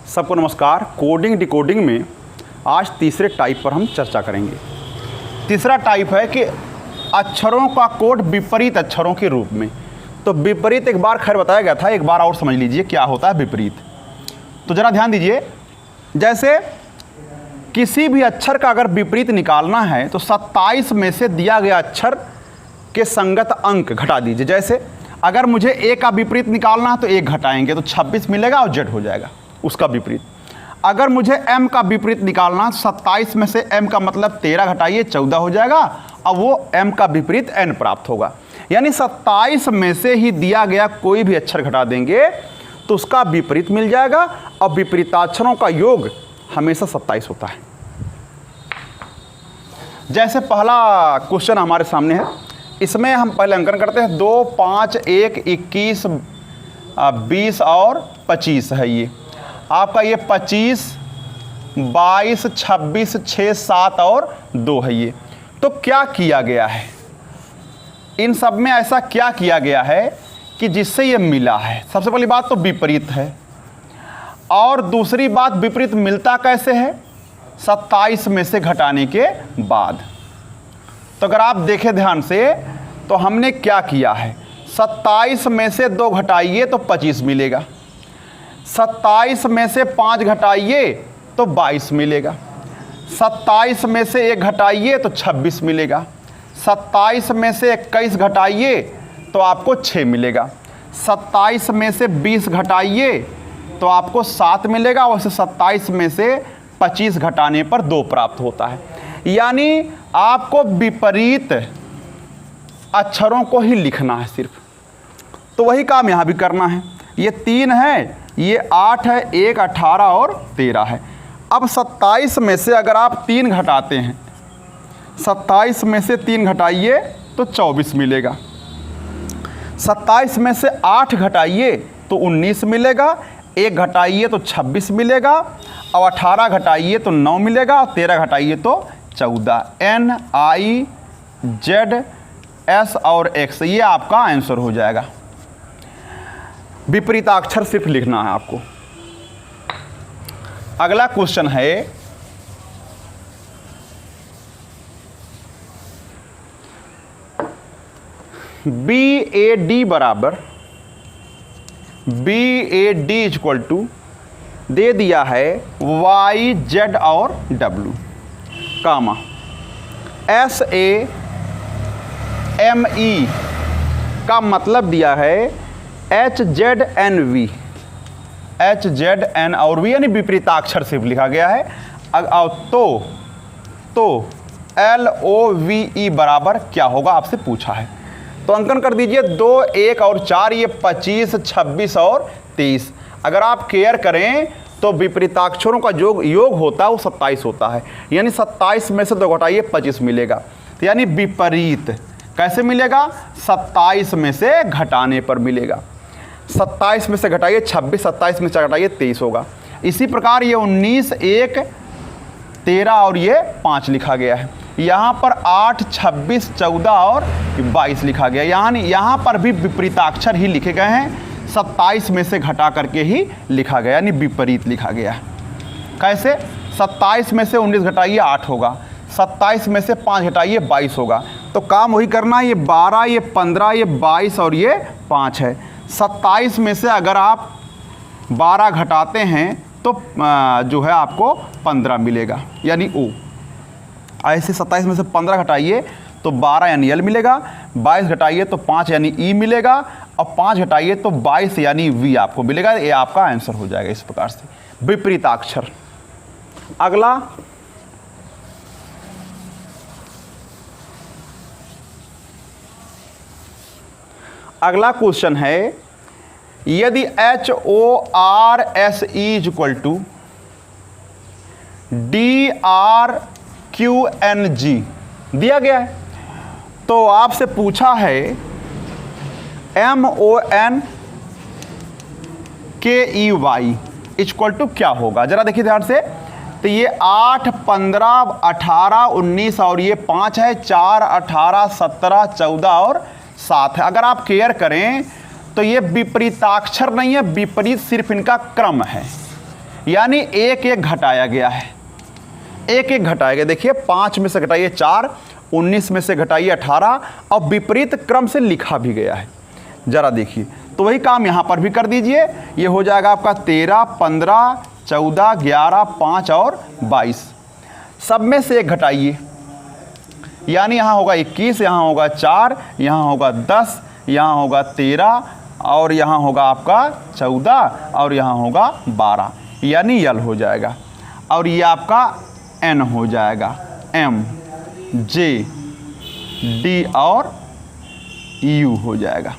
सबको नमस्कार। Coding decoding में आज तीसरे टाइप पर हम चर्चा करेंगे। तीसरा टाइप है कि अक्षरों का कोड विपरीत अक्षरों के रूप में। तो विपरीत एक बार खैर बताया गया था, एक बार और समझ लीजिए क्या होता है विपरीत। तो ज़रा ध्यान दीजिए, जैसे किसी भी अक्षर का अगर विपरीत निकालना है तो 27 में से दिया गया अक्षर के संगत अंक घटा दीजिए। जैसे अगर मुझे ए का विपरीत निकालना है तो 1 घटाएंगे तो 26 मिलेगा और जेड हो जाएगा उसका विपरीत। अगर मुझे एम का विपरीत निकालना, 27 में से एम का मतलब 13 घटाइए 14 हो जाएगा, अब वो एम का विपरीत एन प्राप्त होगा। यानी 27 में से ही दिया गया कोई भी अक्षर घटा देंगे तो उसका विपरीत मिल जाएगा और विपरीताक्षरों का योग हमेशा 27 होता है। जैसे पहला क्वेश्चन हमारे सामने है, इसमें हम पहले अंकन करते हैं। 2, 5, 1, 21, 20 और 25 है। ये आपका ये 25, 22, 26, 6, 7 और 2 है ये। तो क्या किया गया है, इन सब में ऐसा क्या किया गया है कि जिससे ये मिला है? सबसे पहली बात तो विपरीत है, और दूसरी बात विपरीत मिलता कैसे है? 27 में से घटाने के बाद। तो अगर आप देखें ध्यान से तो हमने क्या किया है, 27 में से 2 घटाइए तो 25 मिलेगा, 27 में से 5 घटाइए तो 22 मिलेगा, 27 में से 1 घटाइए तो 26 मिलेगा, 27 में से 21 घटाइए तो आपको 6 मिलेगा, 27 में से 20 घटाइए तो आपको 7 मिलेगा, और 27 में से 25 घटाने पर 2 प्राप्त होता है। यानी आपको विपरीत अक्षरों को ही लिखना है सिर्फ। तो वही काम यहाँ भी करना है। ये 3 है, ये 8 है, 1, 18 और 13 है। अब 27 में से अगर आप 3 घटाते हैं, 27 में से 3 घटाइए तो 24 मिलेगा, 27 में से 8 घटाइए तो 19 मिलेगा, 1 घटाइए तो 26 मिलेगा, और 18 घटाइए तो 9 मिलेगा, और 13 घटाइए तो 14। N, I, Z, S और X, ये आपका आंसर हो जाएगा। विपरीताक्षर सिर्फ लिखना है आपको। अगला क्वेश्चन है, BAD बराबर BAD इक्वल टू दे दिया है Y, Z और W, कामा SAME का मतलब दिया है HZNV, HZN और V, यानी विपरीताक्षर सिर्फ लिखा गया है। तो LOVE बराबर क्या होगा आपसे पूछा है। तो अंकन कर दीजिए 2, 1 और 4, ये 25, 26 और 23। अगर आप केयर करें तो विपरीताक्षरों का जो योग होता है वो 27 होता है। यानी 27 में से 2 घटाइए 25 मिलेगा। तो यानी विपरीत कैसे मिलेगा? 27 में से घटाने पर मिलेगा। 27 में से घटाइए 26, 27 में से घटाइए 23 होगा। इसी प्रकार ये 19, 1, 13 और ये 5 लिखा गया है। यहाँ पर 8, 26, 14 और 22 लिखा गया। यानी यहाँ पर भी विपरीताक्षर ही लिखे गए हैं, 27 में से घटा करके ही लिखा गया, यानी विपरीत लिखा गया। कैसे? 27 में से 19 घटाइए 8 होगा, 27 में से 5 घटाइए 22 होगा। तो काम वही करना है, ये 12, ये 15, ये 22 और ये 5 है। 27 में से अगर आप 12 घटाते हैं तो जो है आपको 15 मिलेगा, यानी O। ऐसे 27 में से 15 घटाइए तो 12 यानी L मिलेगा, 22 घटाइए तो 5 यानी E मिलेगा, और 5 घटाइए तो 22 यानी V आपको मिलेगा। ये आपका आंसर हो जाएगा इस प्रकार से, विपरीताक्षर। अगला क्वेश्चन है, यदि HORSE इक्वल टू DRQNG दिया गया है, तो आपसे पूछा है MONKEY इक्वल टू क्या होगा? जरा देखिए ध्यान से। तो ये 8, 15, 18, 19 और ये 5 है, 4, 18, 17, 14 और 7 है। अगर आप केयर करें तो ये विपरीताक्षर नहीं है, विपरीत सिर्फ इनका क्रम है। यानी एक एक घटाया गया है, एक एक घटाया गया। देखिए 5 में से घटाइए 4, 19 में से घटाइए 18 और विपरीत क्रम से लिखा भी गया है। जरा देखिए, तो वही काम यहाँ पर भी कर दीजिए। ये हो जाएगा आपका 13, 15, 14, 11, 5 और 22। सब में से एक घटाइए, यानी यहाँ होगा 21, यहाँ होगा 4, यहाँ होगा 10, यहाँ होगा 13 और यहाँ होगा आपका 14 और यहाँ होगा 12, यानी यल हो जाएगा। और ये आपका एन हो जाएगा, एम, जे, डी और यू हो जाएगा।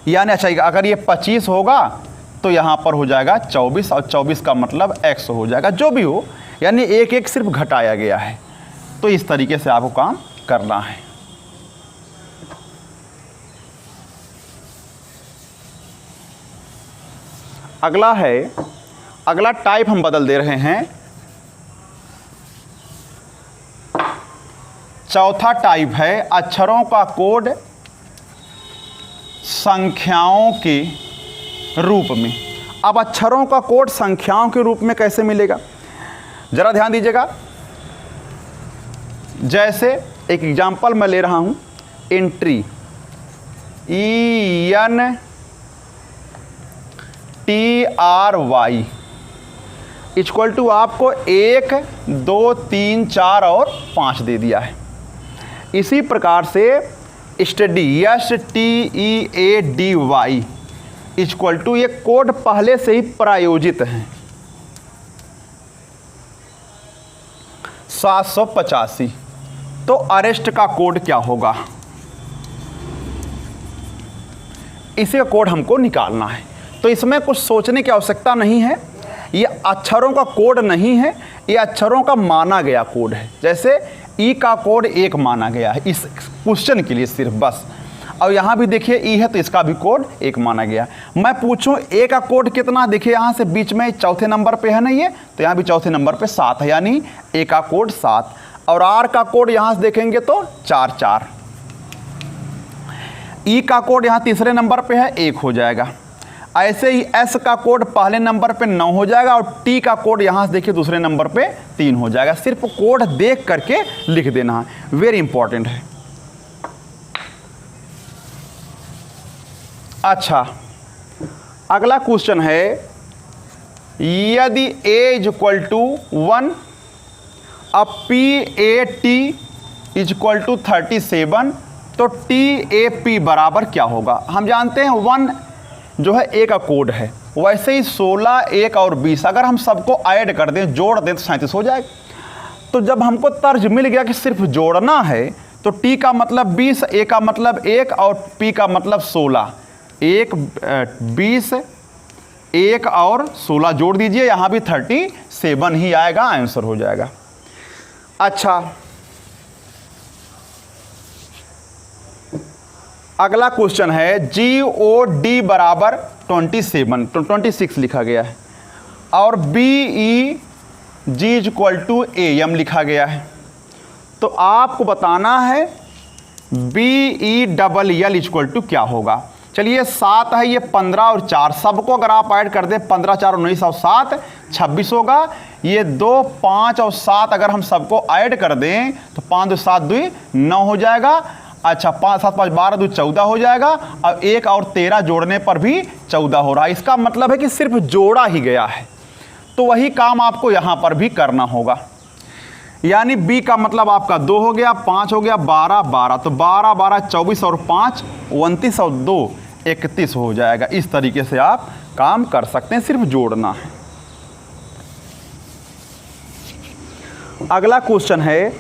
यानी अच्छा, अगर ये 25 होगा तो यहाँ पर हो जाएगा 24 और 24 का मतलब x हो जाएगा, जो भी हो, यानी एक एक सिर्फ घटाया गया है। तो इस तरीके से आपको काम करना है। अगला है, अगला टाइप हम बदल दे रहे हैं। चौथा टाइप है अक्षरों का कोड संख्याओं के रूप में। अब अक्षरों का कोड संख्याओं के रूप में कैसे मिलेगा, जरा ध्यान दीजिएगा। जैसे एक एग्जांपल मैं ले रहा हूं, एंट्री ENTRY इक्वल टू आपको 1, 2, 3, 4 और 5 दे दिया है। इसी प्रकार से स्टडी STEADY इक्वल टू, ये कोड पहले से ही प्रायोजित हैं 785। तो अरेस्ट का कोड क्या होगा, इसी का कोड हमको निकालना है। तो इसमें कुछ सोचने की आवश्यकता नहीं है, ये अक्षरों का कोड नहीं है, ये अक्षरों का माना गया कोड है। जैसे ई का कोड 1 माना गया है इस क्वेश्चन के लिए सिर्फ, बस। और यहाँ भी देखिए ई है तो इसका भी कोड 1 माना गया। मैं पूछूं ए का कोड कितना, देखिए यहाँ से बीच में चौथे नंबर पे है ना ये, तो यहाँ भी चौथे नंबर पे 7 है, यानी ए का कोड 7। और आर का कोड यहाँ से देखेंगे तो 4 4। ई का कोड यहाँ तीसरे नंबर पे है, 1 हो जाएगा। ऐसे ही एस का कोड पहले नंबर पे 9 हो जाएगा और टी का कोड यहाँ से देखिए दूसरे नंबर पे 3 हो जाएगा। सिर्फ कोड देख करके लिख देना है, वेरी इंपॉर्टेंट है। अच्छा, अगला क्वेश्चन है, यदि a इक्वल टू 1 अब PAT इक्वल टू 37 तो TAP बराबर क्या होगा। हम जानते हैं 1 जो है a का कोड है, वैसे ही 16, 1 और 20 अगर हम सबको ऐड कर दें, जोड़ दें तो 37 हो जाएगा। तो जब हमको तर्ज मिल गया कि सिर्फ जोड़ना है, तो t का मतलब 20, a का मतलब 1 और p का मतलब 16, 1, 20, 1 और 16 जोड़ दीजिए, यहाँ भी 37 ही आएगा, आंसर हो जाएगा। अच्छा, अगला क्वेश्चन है GOD बराबर 26 लिखा गया है और BEG इक्वल टू AM लिखा गया है। तो आपको बताना है BELL इक्वल टू क्या होगा। चलिए 7 है, ये 15 और 4 सबको अगर आप ऐड कर दें, 15, 4, 19 और 7 26 होगा। ये 2, 5 और 7 अगर हम सबको ऐड कर दें तो 5 2 7 2 9 हो जाएगा। अच्छा, 5 7 5 12 2 14 हो जाएगा और 1 और 13 जोड़ने पर भी 14 हो रहा है। इसका मतलब है कि सिर्फ जोड़ा ही गया है। तो वही काम आपको यहाँ पर भी करना होगा, यानी B का मतलब आपका 2 हो गया, 5 हो गया, 12 12, तो 12 12 24 और 5 29 और 2 31 हो जाएगा। इस तरीके से आप काम कर सकते हैं, सिर्फ जोड़ना है। अगला क्वेश्चन है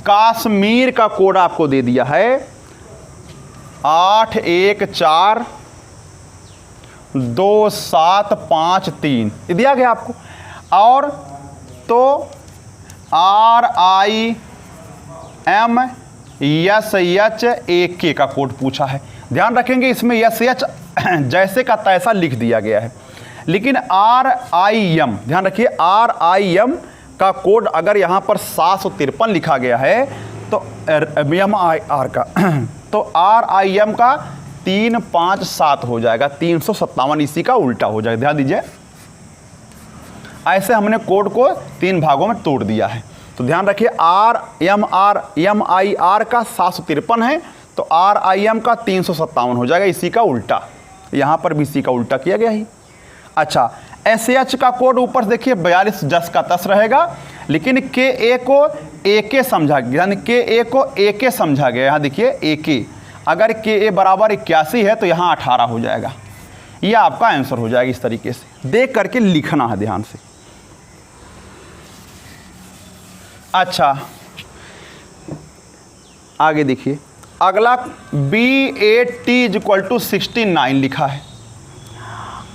कश्मीर का कोड आपको दे दिया है 8142753 दिया गया आपको। और तो RIMSHAK का कोड पूछा है। ध्यान रखेंगे इसमें SH जैसे का तैसा लिख दिया गया है, लेकिन RIM ध्यान रखिए, RIM का कोड अगर यहाँ पर 753 लिखा गया है तो एम आई आर का तो आर आई एम का 3 5 7 हो जाएगा, 357 इसी का उल्टा हो जाएगा। ध्यान दीजिए, ऐसे हमने कोड को 3 भागों में तोड़ दिया है। तो ध्यान रखिए, एम आई आर का 753 है, तो आर आई एम का 357 हो जाएगा, इसी का उल्टा। यहाँ पर भी इसी का उल्टा किया गया ही। अच्छा, एस एच का कोड ऊपर देखिए 42 जस का तस रहेगा, लेकिन के ए को ए के समझा गया, यानी के ए को ए के समझा गया। यहाँ देखिए ए के, अगर के ए बराबर 81 है तो यहाँ 18 हो जाएगा। यह आपका आंसर हो जाएगा। इस तरीके से देख करके लिखना है ध्यान से। अच्छा, आगे देखिए, अगला BAT=69 लिखा है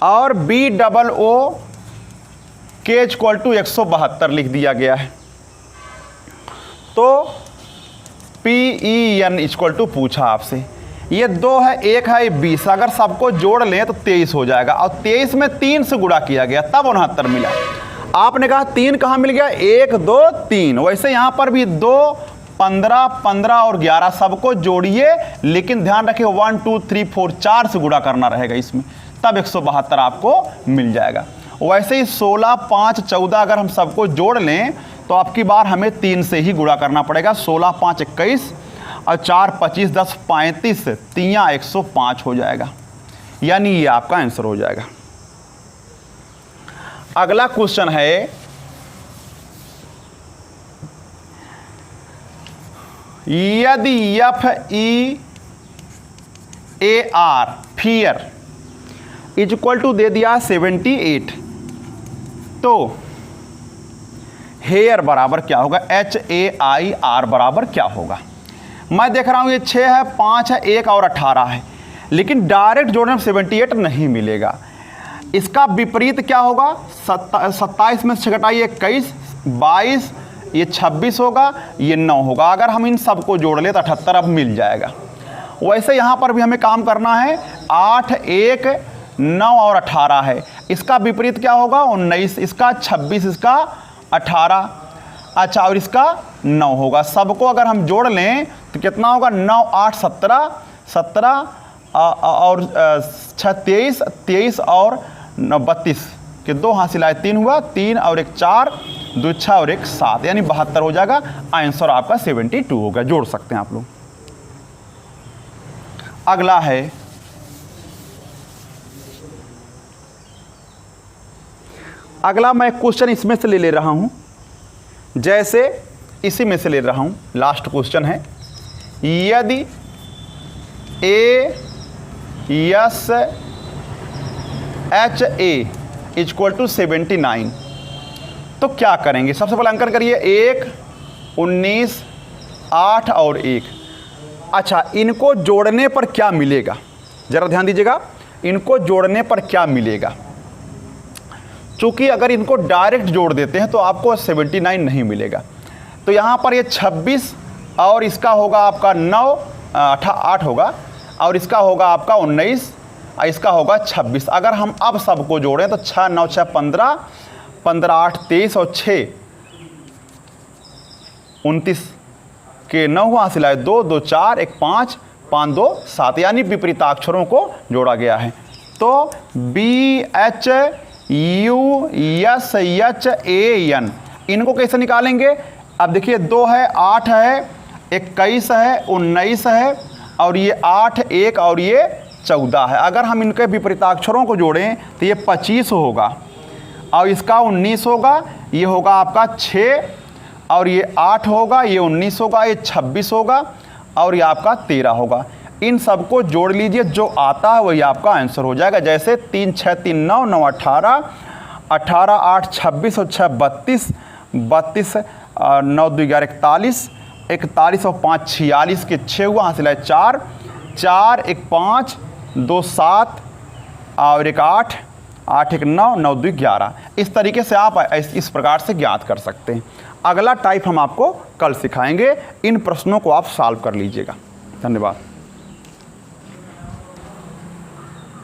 और BOO K=172 लिख दिया गया है। तो PEN पूछा आपसे, ये 2 है, 1 है, 20, अगर सबको जोड़ लें तो 23 हो जाएगा, और 23 में 3 से गुणा किया गया तब 69 मिला। आपने कहा 3 कहाँ मिल गया, 1 2 3, वैसे यहाँ पर भी 2 15 15 और 11 सबको जोड़िए, लेकिन ध्यान रखिए 1 2 3 4 4 से गुणा करना रहेगा इसमें, तब 172 आपको मिल जाएगा। वैसे ही 16 5 14 अगर हम सबको जोड़ लें तो आपकी बार हमें 3 से ही गुणा करना पड़ेगा। 16 5 21 और 4 25 10 35, 3 105 हो जाएगा, यानी ये आपका आंसर हो जाएगा। अगला क्वेश्चन है, यदि FEAR फियर इक्वल टू दे दिया 78, तो हेयर बराबर क्या होगा, HAIR बराबर क्या होगा। मैं देख रहा हूं ये 6 है, 5 है, 1 और 18 है, लेकिन डायरेक्ट जोड़ने में 78 नहीं मिलेगा। इसका विपरीत क्या होगा, 27 में से घटाइए 21, 22, ये 26 होगा, ये 9 होगा। अगर हम इन सबको जोड़ ले तो 78 अब मिल जाएगा। वैसे यहाँ पर भी हमें काम करना है, 8 1 9 और 18 है, इसका विपरीत क्या होगा, 19, इसका 26, इसका 18, अच्छा, और इसका 9 होगा। सबको अगर हम जोड़ लें तो कितना होगा, 9 8 17 17 और 23 23 और 32 के 2 हासिल आए, 3 हुआ, 3 और 1 4, 2 6 और 1 7, यानी 72 हो जाएगा। आंसर आपका 72 होगा। जोड़ सकते हैं आप लोग। अगला है, अगला मैं क्वेश्चन इसमें से ले रहा हूं, जैसे इसी में से ले रहा हूं। लास्ट क्वेश्चन है, यदि ASHA=79 तो क्या करेंगे। सबसे पहले अंकन करिए, 1 19 8 और 1। अच्छा, इनको जोड़ने पर क्या मिलेगा, जरा ध्यान दीजिएगा, इनको जोड़ने पर क्या मिलेगा। चूंकि अगर इनको डायरेक्ट जोड़ देते हैं तो आपको 79 नहीं मिलेगा, तो यहाँ पर ये 26 और इसका होगा आपका 9 8 होगा, और इसका होगा आपका 19 और इसका होगा 26। अगर हम अब सबको जोड़ें तो 6 9 6 15 15 8 23 और 6 29 के 9 हासिल आए, 2 2 4 1 5 5 2 7, यानी विपरीताक्षरों को जोड़ा गया है। तो BHUSHAN इनको कैसे निकालेंगे। अब देखिए, 2 है, 8 है, 21 है, 19 है, और ये 8 1 और ये 14 है। अगर हम इनके विपरीताक्षरों को जोड़ें तो ये 25 होगा, और इसका 19 होगा, ये होगा आपका 6, और ये 8 होगा, ये 19 होगा, ये 26 होगा, और ये आपका 13 होगा। इन सबको जोड़ लीजिए, जो आता है वही आपका आंसर हो जाएगा। जैसे 3 6 3 9 9 18 18 8 26 और 6 32 32 9 2 11 41 41 और 5 46 के 6 हुआ, हासिल है 4 4 1 5 2 7 और 1 8 8 1 9 9 2 11। इस तरीके से आप इस प्रकार से ज्ञात कर सकते हैं। अगला टाइप हम आपको कल सिखाएंगे। इन प्रश्नों को आप सॉल्व कर लीजिएगा। धन्यवाद।